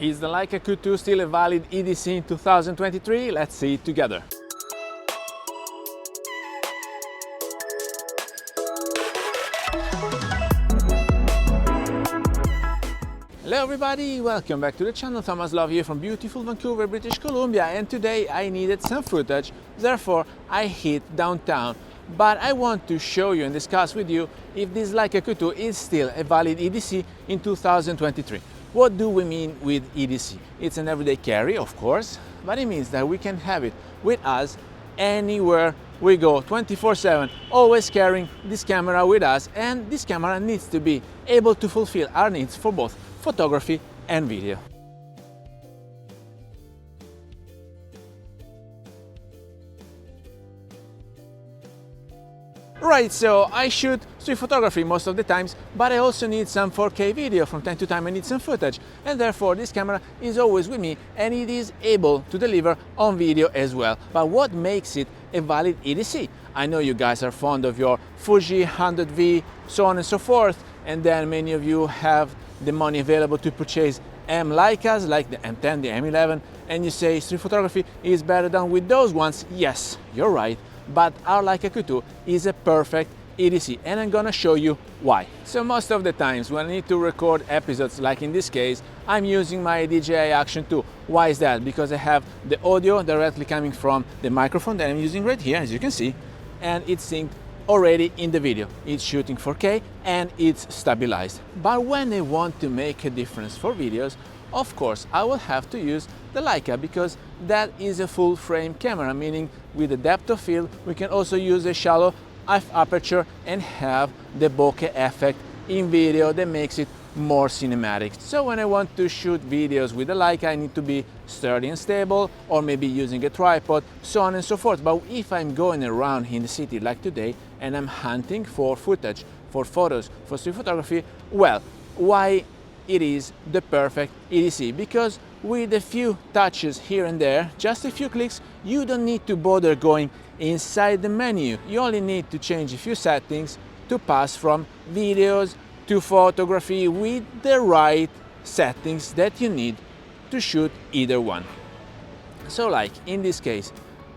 Is the Leica Q2 still a valid EDC in 2023? Let's see it together. Hello everybody, welcome back to the channel. Thomas Love here from beautiful Vancouver, British Columbia, and today I needed some footage, therefore I hit downtown. But I want to show you and discuss with you if this Leica Q2 is still a valid EDC in 2023. What do we mean with EDC? It's an everyday carry, of course, but it means that we can have it with us anywhere we go, 24/7, always carrying this camera with us, and this camera needs to be able to fulfill our needs for both photography and video. Right, so I shoot street photography most of the times, but I also need some 4K video. From time to time I need some footage, and therefore this camera is always with me and it is able to deliver on video as well. But what makes it a valid EDC? I know you guys are fond of your Fuji 100V, so on and so forth, and then many of you have the money available to purchase M Leicas like the M10, the M11, and you say street photography is better done with those ones. Yes, you're right. But our Leica Q2 is a perfect EDC, and I'm gonna show you why. So most of the times when I need to record episodes, like in this case, I'm using my DJI Action 2. Why is that? Because I have the audio directly coming from the microphone that I'm using right here, as you can see, and it's synced already in the video. It's shooting 4K and it's stabilized. But when I want to make a difference for videos, of course, I will have to use the Leica, because that is a full frame camera, meaning with the depth of field, we can also use a shallow f-aperture and have the bokeh effect in video that makes it more cinematic. So when I want to shoot videos with the Leica, I need to be sturdy and stable, or maybe using a tripod, so on and so forth. But if I'm going around in the city like today and I'm hunting for footage, for photos, for street photography, well, why it is the perfect EDC? Because with a few touches here and there, just a few clicks, you don't need to bother going inside the menu. You only need to change a few settings to pass from videos to photography with the right settings that you need to shoot either one. So like in this case,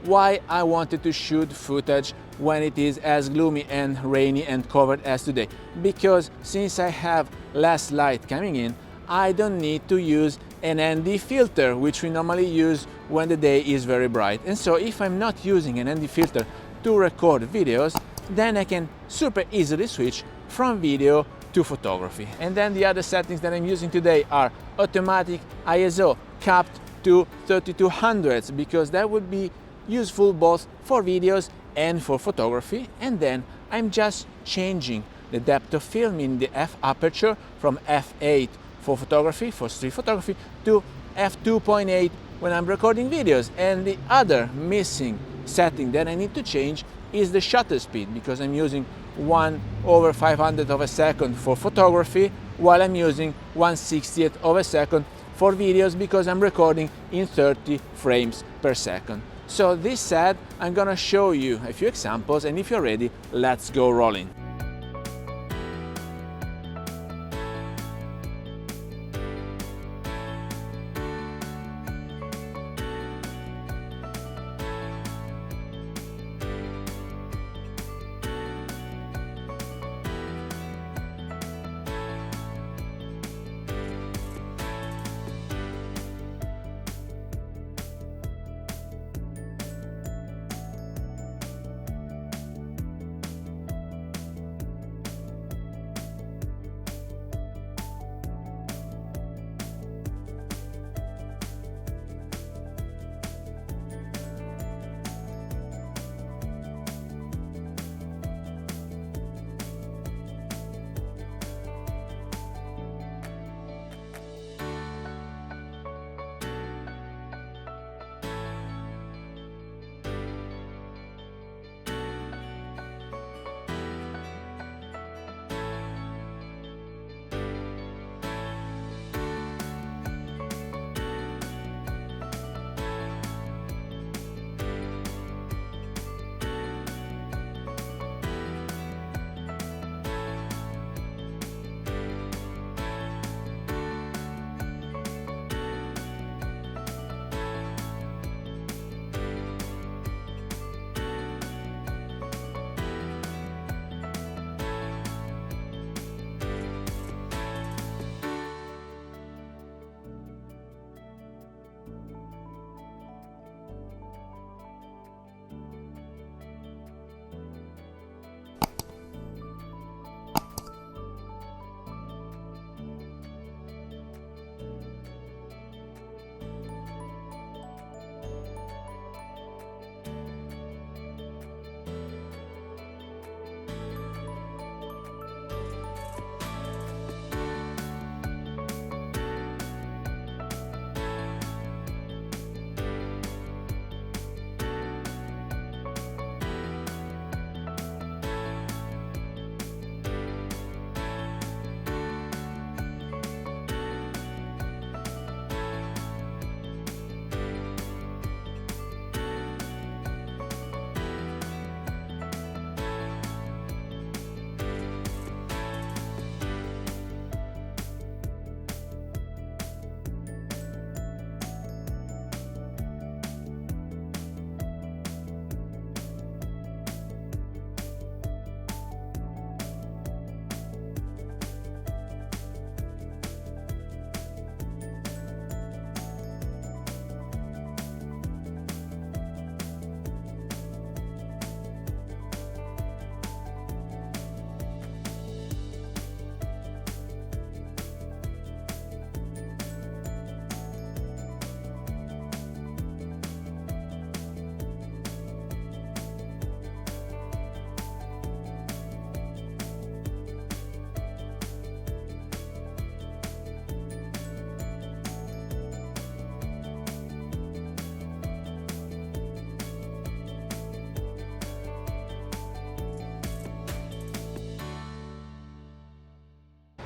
why I wanted to shoot footage when it is as gloomy and rainy and covered as today? Because since I have less light coming in, I don't need to use an ND filter, which we normally use when the day is very bright. And so if I'm not using an ND filter to record videos, then I can super easily switch from video to photography. And then the other settings that I'm using today are automatic ISO capped to 3200s, because that would be useful both for videos and for photography. And then I'm just changing the depth of field in the f-aperture from f8 for photography, for street photography, to f2.8 when I'm recording videos. And the other missing setting that I need to change is the shutter speed, because I'm using 1/500th of a second for photography, while I'm using 1/60th of a second for videos, because I'm recording in 30 frames per second. So this said, I'm gonna show you a few examples, and if you're ready, let's go rolling.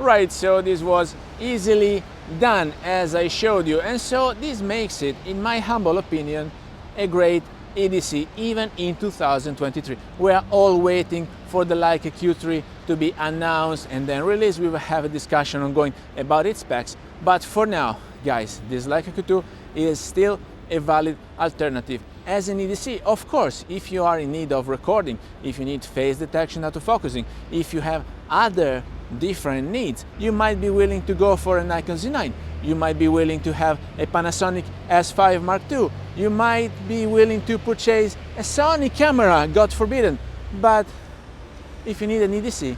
right? So this was easily done as I showed you, and so this makes it, in my humble opinion, a great EDC even in 2023. We are all waiting for the Leica Q3 to be announced and then released. We will have a discussion ongoing about its specs, but for now, guys, this Leica Q2 is still a valid alternative as an EDC. Of course, if you are in need of recording, if you need phase detection, autofocusing, if you have other different needs, you might be willing to go for a Nikon Z9. You might be willing to have a Panasonic S5 Mark II. You might be willing to purchase a Sony camera, God forbidden. But if you need an EDC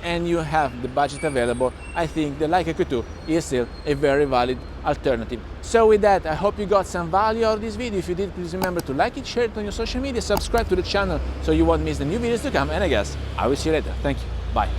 and you have the budget available, I think the Leica Q2 is still a very valid alternative. So with that, I hope you got some value out of this video. If you did, please remember to like it, share it on your social media, subscribe to the channel so you won't miss the new videos to come, and I guess I will see you later. Thank you. Bye.